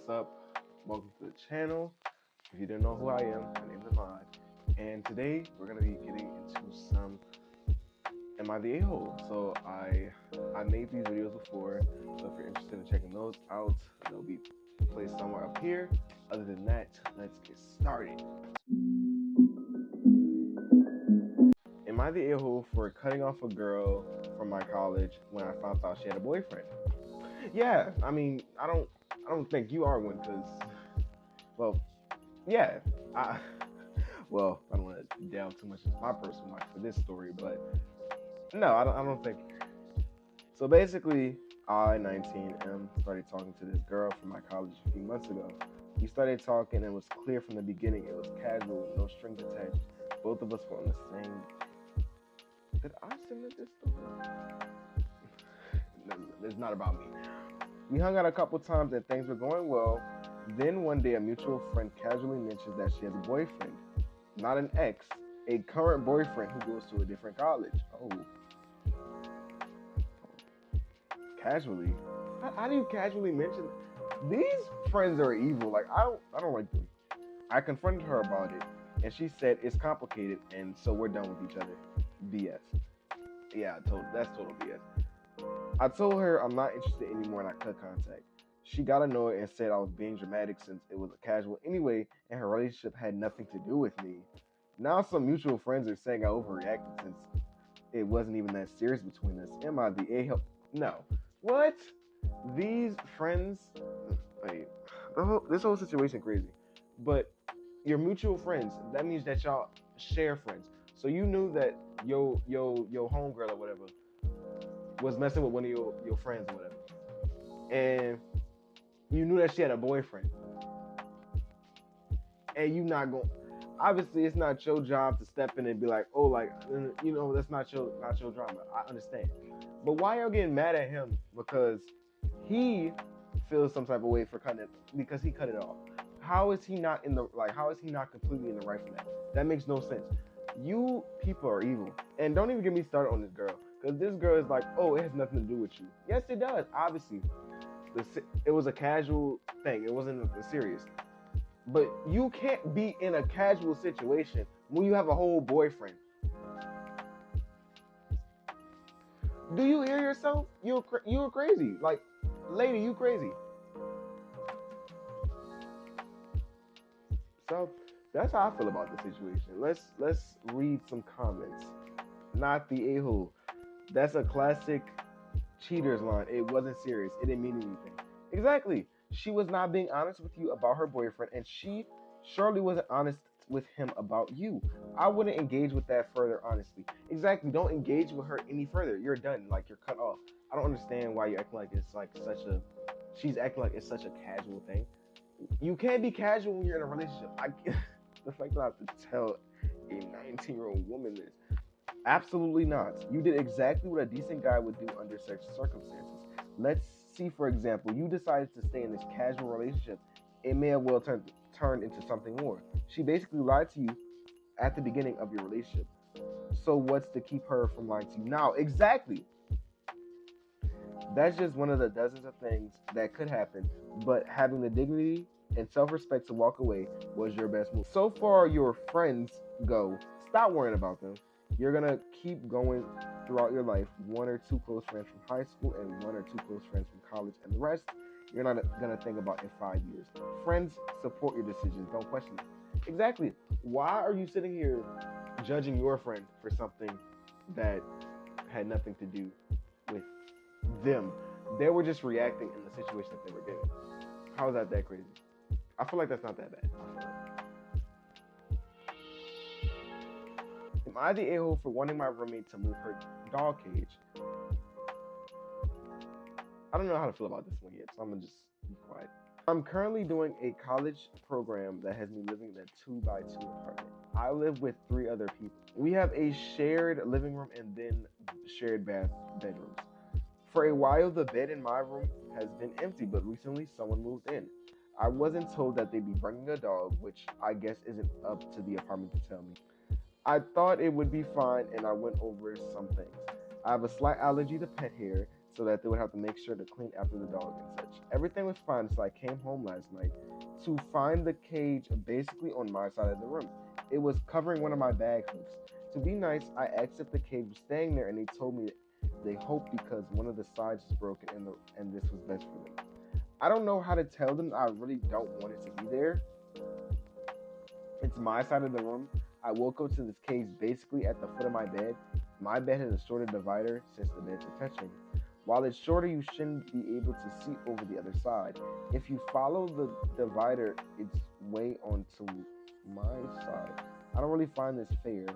what's up? Welcome to the channel. If you didn't know who I am, my name is Ahmad, and today we're gonna be getting into some Am I the A-hole? So I made these videos before, so if you're interested in checking those out, they'll be placed somewhere up here. Other than that, let's get started. Am I the a-hole for cutting off a girl from my college when I found out she had a boyfriend? Yeah, I mean, I don't think you are one, because, well, yeah, I, I don't want to delve too much into my personal life for this story, but no, I don't think. So basically, I, 19, started talking to this girl from my college a few months ago. We started talking, and it was clear from the beginning it was casual, no strings attached. Both of us were on the same. Did I submit this story? No, it's not about me. We hung out a couple times and things were going well. Then one day, a mutual friend casually mentions that she has a boyfriend, not an ex, a current boyfriend who goes to a different college. Oh, casually? How do you casually mention? These friends are evil. Like I don't like them. I confronted her about it, and she said it's complicated, and so we're done with each other. BS. Yeah, that's total BS. I told her I'm not interested anymore, and I cut contact. She got annoyed and said I was being dramatic since it was a casual anyway, and her relationship had nothing to do with me. Now some mutual friends are saying I overreacted since it wasn't even that serious between us. Am I the a-hole? No. What? These friends? Wait, this whole situation crazy. But your mutual friends, that means that y'all share friends. So you knew that your homegirl or whatever was messing with one of your friends or whatever. And you knew that she had a boyfriend. And you not going obviously it's not your job to step in and be like, oh, like, that's not your drama. I understand. But why y'all getting mad at him because he feels some type of way for cutting it because he cut it off? How is he not completely in the right for that? That makes no sense. You people are evil. And don't even get me started on this girl. Because this girl is like, oh, it has nothing to do with you. Yes, it does. Obviously. It was a casual thing. It wasn't serious. But you can't be in a casual situation when you have a whole boyfriend. Do you hear yourself? You're crazy. Like, lady, you crazy. So that's how I feel about the situation. Let's read some comments. Not the a-hole. That's a classic cheater's line. It wasn't serious. It didn't mean anything. Exactly. She was not being honest with you about her boyfriend, and she surely wasn't honest with him about you. I wouldn't engage with that further, honestly. Exactly. Don't engage with her any further. You're done. Like, you're cut off. I don't understand why you acting like it's like she's acting like it's such a casual thing. You can't be casual when you're in a relationship. The fact that I have to tell a 19-year-old woman this. Absolutely not. You did exactly what a decent guy would do under such circumstances. Let's see, for example, you decided to stay in this casual relationship. It may have well turned into something more. She basically lied to you at the beginning of your relationship. So what's to keep her from lying to you now? Exactly. That's just one of the dozens of things that could happen, but having the dignity and self-respect to walk away was your best move. So far, your friends go. Stop worrying about them. You're going to keep going throughout your life. One or two close friends from high school and one or two close friends from college, and the rest you're not going to think about in 5 years. Friends support your decisions. Don't question them. Exactly. Why are you sitting here judging your friend for something that had nothing to do with them? They were just reacting in the situation that they were given. How is that crazy? I feel like that's not that bad. Am I the a-hole for wanting my roommate to move her dog cage? I don't know how to feel about this one yet, so I'm gonna just be quiet. I'm currently doing a college program that has me living in a 2x2 apartment. I live with 3 other people. We have a shared living room and then shared bedrooms. For a while, the bed in my room has been empty, but recently someone moved in. I wasn't told that they'd be bringing a dog, which I guess isn't up to the apartment to tell me. I thought it would be fine, and I went over some things. I have a slight allergy to pet hair, so that they would have to make sure to clean after the dog and such. Everything was fine, so I came home last night to find the cage basically on my side of the room. It was covering one of my bag hooks. To be nice, I asked if the cage was staying there, and they told me that they hoped because one of the sides was broken and this was best for them. I don't know how to tell them I really don't want it to be there. It's my side of the room. I woke up to this cage basically at the foot of my bed. My bed has a shorter divider since the beds are touching. While it's shorter, you shouldn't be able to see over the other side. If you follow the divider, it's way onto my side. I don't really find this fair.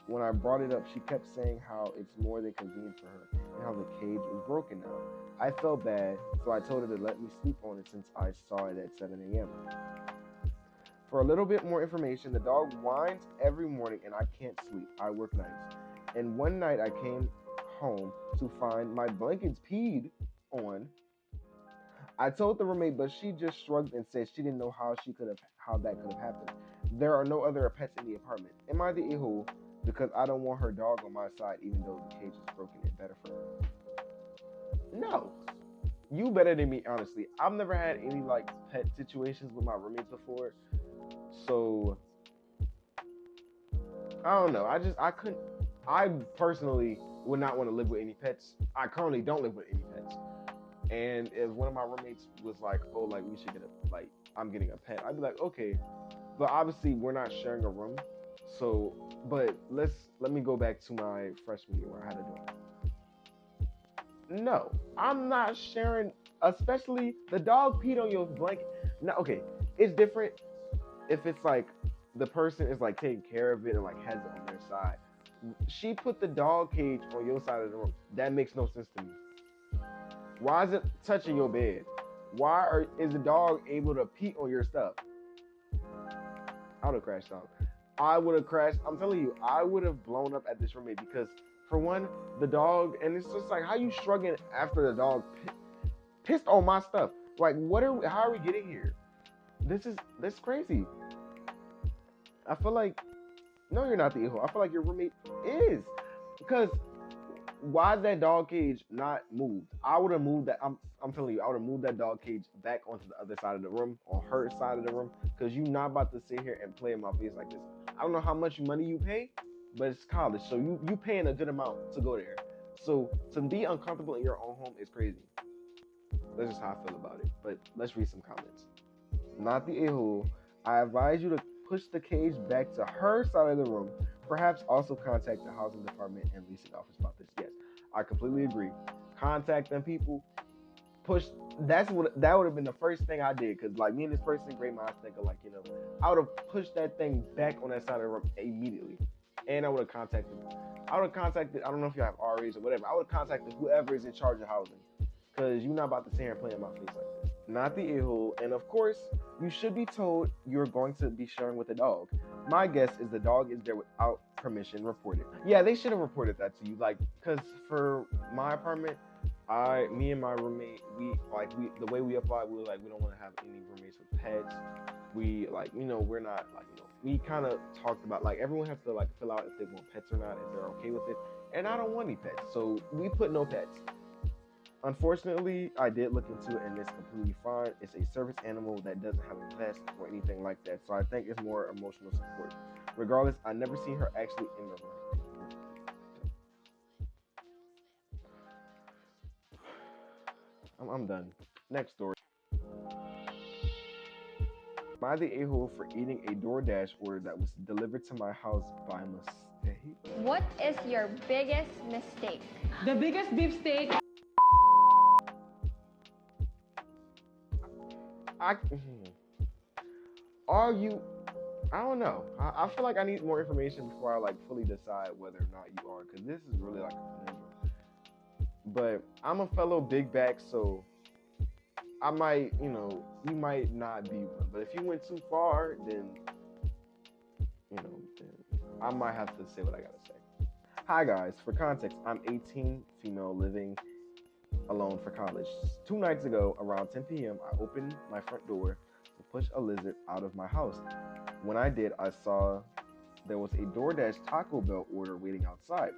When I brought it up, she kept saying how it's more than convenient for her and how the cage was broken now. I felt bad, so I told her to let me sleep on it since I saw it at 7 a.m. For a little bit more information, the dog whines every morning and I can't sleep. I work nights. And one night I came home to find my blankets peed on. I told the roommate, but she just shrugged and said she didn't know how that could have happened. There are no other pets in the apartment. Am I the a-hole? Because I don't want her dog on my side, even though the cage is broken and better for her. No. You better than me, honestly. I've never had any like pet situations with my roommates before. So I don't know. I personally would not want to live with any pets. I currently don't live with any pets. And if one of my roommates was like, oh, like we should I'm getting a pet, I'd be like, okay. But obviously we're not sharing a room. So, but let me go back to my freshman year where I had a dog. No, I'm not sharing, especially the dog peed on your blanket. No, okay, it's different if it's like the person is like taking care of it and like has it on their side. She put the dog cage on your side of the room. That makes no sense to me. Why is it touching your bed? Is the dog able to pee on your stuff? I would have crashed out. I would have crashed. I'm telling you, I would have blown up at this roommate because, for one, the dog, and it's just like, how you shrugging after the dog pissed on my stuff? Like, how are we getting here? This is crazy. I feel like, no, you're not the a-hole. I feel like your roommate is. Because why that dog cage not moved? I would have moved that. I'm telling you, I would have moved that dog cage back onto the other side of the room, on her side of the room, because you're not about to sit here and play in my face like this. I don't know how much money you pay, but it's college, so you paying a good amount to go there. So to be uncomfortable in your own home is crazy. That's just how I feel about it. But let's read some comments. Not the a-hole. I advise you to push the cage back to her side of the room. Perhaps also contact the housing department and leasing office about this. Yes, I completely agree. Contact them people. That would have been the first thing I did, because like me and this person, great minds think of, like, I would have pushed that thing back on that side of the room immediately. And I would have contacted, I don't know if you have RAs or whatever, I would have contacted whoever is in charge of housing, because you're not about to sit here and play in my face like this. Not the a-hole. And of course, you should be told you're going to be sharing with a dog. My guess is the dog is there without permission. Report it. Yeah, they should have reported that to you, like, because for my apartment, me and my roommate, the way we applied, we were like, we don't want to have any roommates with pets. We we're not we kind of talked about like everyone has to like fill out if they want pets or not, if they're okay with it. And I don't want any pets, so we put no pets. Unfortunately, I did look into it and it's completely fine. It's a service animal that doesn't have a vest or anything like that. So I think it's more emotional support. Regardless, I never seen her actually in the room. I'm done. Next story. Am I the a-hole for eating a DoorDash order that was delivered to my house by mistake? What is your biggest mistake? The biggest beefsteak. I don't know. I feel like I need more information before I like fully decide whether or not you are, because this is really like a conundrum. But I'm a fellow big back, so I might, you might not be one. But if you went too far, then I might have to say what I gotta say. Hi guys, for context, I'm 18, female, living alone for college. 2 nights ago, around 10 p.m., I opened my front door to push a lizard out of my house. When I did, I saw there was a DoorDash Taco Bell order waiting outside.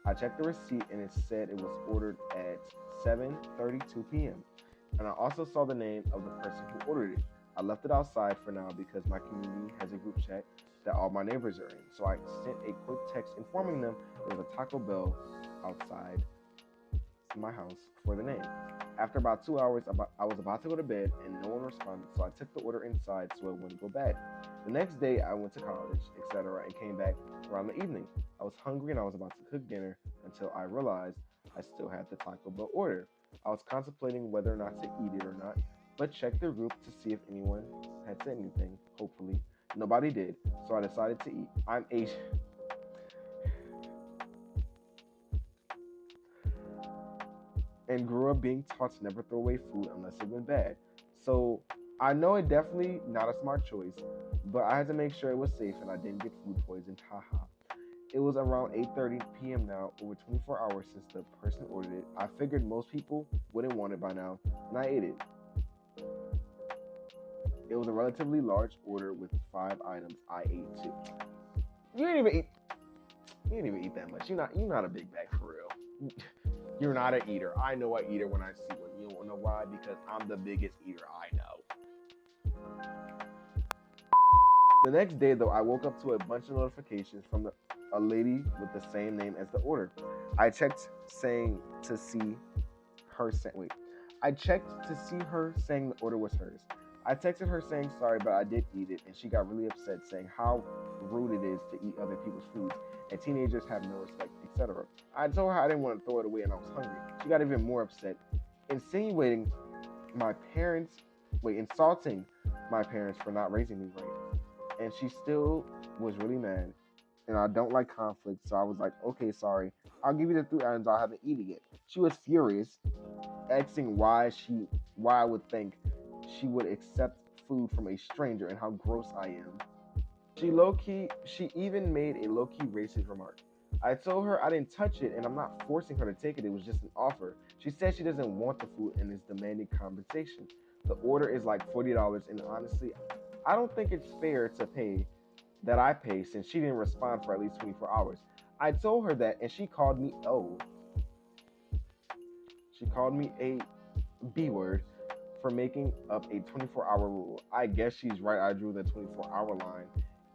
I checked the receipt and it said it was ordered at 7:32 p.m. And I also saw the name of the person who ordered it. I left it outside for now because my community has a group chat that all my neighbors are in. So I sent a quick text informing them there was a Taco Bell outside my house for the name. After about 2 hours, I was about to go to bed and no one responded, so I took the order inside so it wouldn't go bad. The next day, I went to college, etc., and came back around the evening. I was hungry and I was about to cook dinner until I realized I still had the Taco Bell order. I was contemplating whether or not to eat it or not, but checked the group to see if anyone had said anything. Hopefully, nobody did, so I decided to eat. I'm Asian. And grew up being taught to never throw away food unless it went bad. So I know it definitely not a smart choice, but I had to make sure it was safe and I didn't get food poisoned. Haha. It was around 8:30 p.m. now, over 24 hours since the person ordered it. I figured most people wouldn't want it by now, and I ate it. It was a relatively large order with 5 items. I ate 2. You didn't even eat that much. You're not a big bag for real. You're not an eater. I know I eat it when I see one. You don't know why? Because I'm the biggest eater I know. The next day, though, I woke up to a bunch of notifications from a lady with the same name as the order. I checked to see her saying the order was hers. I texted her saying sorry, but I did eat it, and she got really upset, saying how rude it is to eat other people's food, and teenagers have no respect, etc. I told her I didn't want to throw it away and I was hungry. She got even more upset, insulting my parents for not raising me right. And she still was really mad, and I don't like conflict, so I was like, okay, sorry. I'll give you the 3 items I haven't eaten yet. She was furious, asking why I would think she would accept food from a stranger and how gross I am. She even made a low-key racist remark. I told her I didn't touch it and I'm not forcing her to take it. It was just an offer. She said she doesn't want the food and is demanding compensation. The order is like $40, and honestly, I don't think it's fair to pay since she didn't respond for at least 24 hours. I told her that and she called me a B word for making up a 24-hour rule. I guess she's right. I drew the 24-hour line,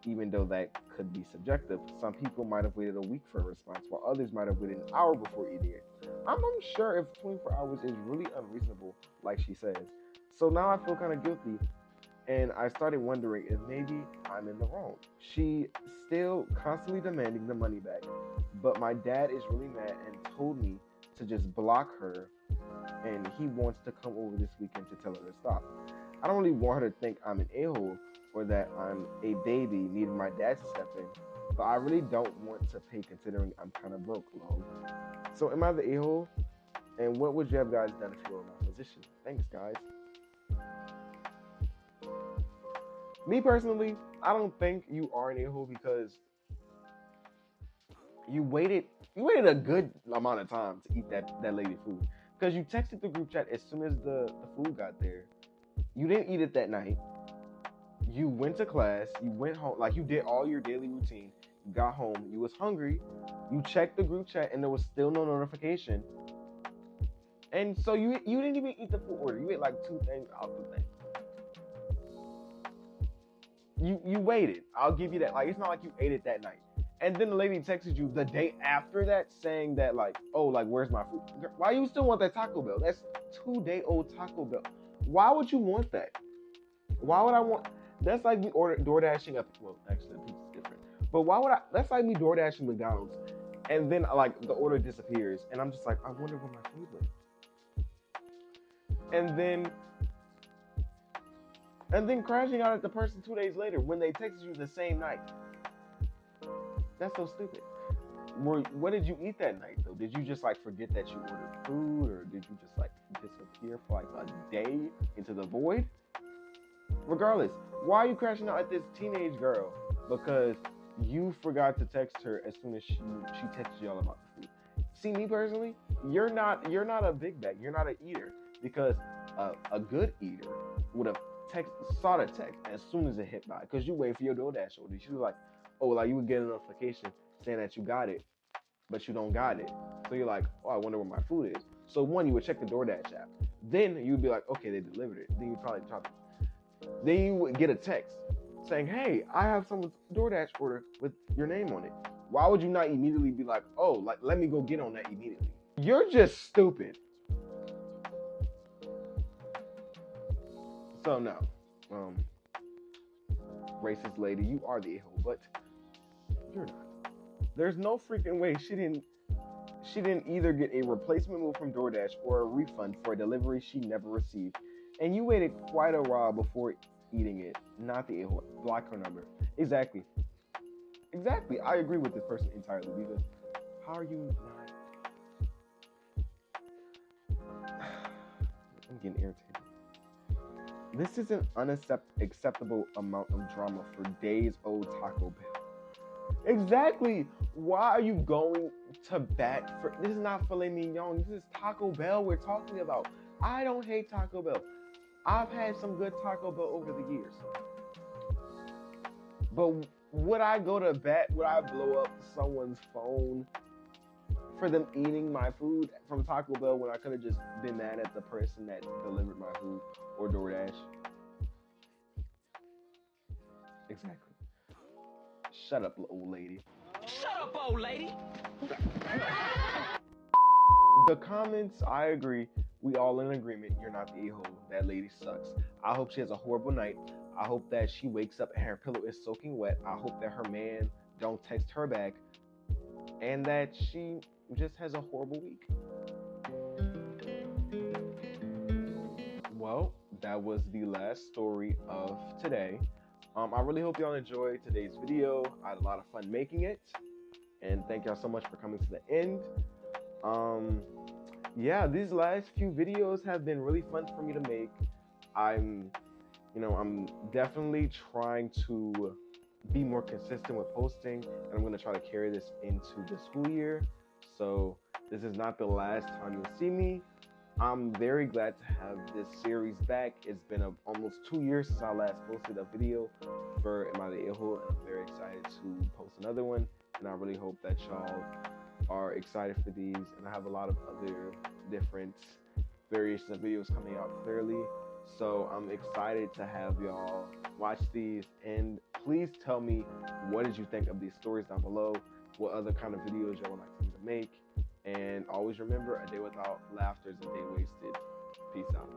even though that could be subjective. Some people might have waited a week for a response, while others might have waited an hour before eating it. I'm unsure if 24 hours is really unreasonable, like she says. So now I feel kind of guilty, and I started wondering if maybe I'm in the wrong. She still constantly demanding the money back, but my dad is really mad and told me to just block her, and he wants to come over this weekend to tell her to stop. I don't really want her to think I'm an a-hole or that I'm a baby needing my dad to step in, but I really don't want to pay considering I'm kind of broke, lol. So am I the a-hole? And what would you have guys done if you were in my position? Thanks, guys. Me personally, I don't think you are an a-hole because you waited a good amount of time to eat that lady food. Because you texted the group chat as soon as the food got there. You didn't eat it that night. You went to class. You went home. Like, you did all your daily routine. You got home. You was hungry. You checked the group chat, and there was still no notification. And so you didn't even eat the food order. You ate like 2 things out the thing. You waited. I'll give you that. Like, it's not like you ate it that night. And then the lady texted you the day after that saying that, like, oh, like, where's my food? Why you still want that Taco Bell? That's 2-day-old Taco Bell. Why would you want that? Why would I want... That's like me DoorDashing up... Well, actually, the pizza's different. But why would I... That's like me DoorDashing McDonald's. And then, like, the order disappears. And I'm just like, I wonder where my food went. And then crashing out at the person 2 days later when they texted you the same night. That's so stupid. What did you eat that night, though? Did you just, like, forget that you ordered food? Or did you just, like, disappear for, like, a day into the void? Regardless, why are you crashing out at this teenage girl? Because you forgot to text her as soon as she texted y'all about the food. See, me personally, you're not a big bag. You're not an eater. Because a good eater would have saw the text as soon as it hit by. Because you wait for your DoorDash order. She was like, oh, like, you would get a notification saying that you got it. but you don't got it. So you're like, oh, I wonder where my food is. So one, you would check the DoorDash app. Then you'd be like, okay, they delivered it. Then you probably try to. Then you would get a text saying, hey, I have someone's DoorDash order with your name on it. Why would you not immediately be like, oh, like let me go get on that immediately? You're just stupid. So no, racist lady, you are the a-hole, but you're not. There's no freaking way she didn't either get a replacement meal from DoorDash or a refund for a delivery she never received. And you waited quite a while before eating it. Not the a-hole. Block her number. Exactly. I agree with this person entirely because how are you not? I'm getting irritated. This is an unacceptable amount of drama for days old Taco Bell. Exactly. Why are you going to bat for this? Is not filet mignon. This is Taco Bell we're talking about. I don't hate Taco Bell. I've had some good Taco Bell over the years. But would I go to bat? Would I blow up someone's phone for them eating my food from Taco Bell when I could have just been mad at the person that delivered my food or DoorDash? Exactly. Shut up, old lady. Shut up, old lady. The comments, I agree. We all in agreement. You're not the a-hole. That lady sucks. I hope she has a horrible night. I hope that she wakes up and her pillow is soaking wet. I hope that her man don't text her back. And that she just has a horrible week. Well, that was the last story of today. I really hope y'all enjoyed today's video. I had a lot of fun making it. And thank y'all so much for coming to the end. Yeah, these last few videos have been really fun for me to make. I'm definitely trying to be more consistent with posting, and I'm going to try to carry this into the school year. So this is not the last time you'll see me. I'm very glad to have this series back. It's been almost 2 years since I last posted a video for Am I the A-hole, and I'm very excited to post another one. And I really hope that y'all are excited for these. And I have a lot of other different variations of videos coming out clearly. So I'm excited to have y'all watch these. And please tell me, what did you think of these stories down below? What other kind of videos y'all would like me to make? And always remember, a day without laughter is a day wasted. Peace out.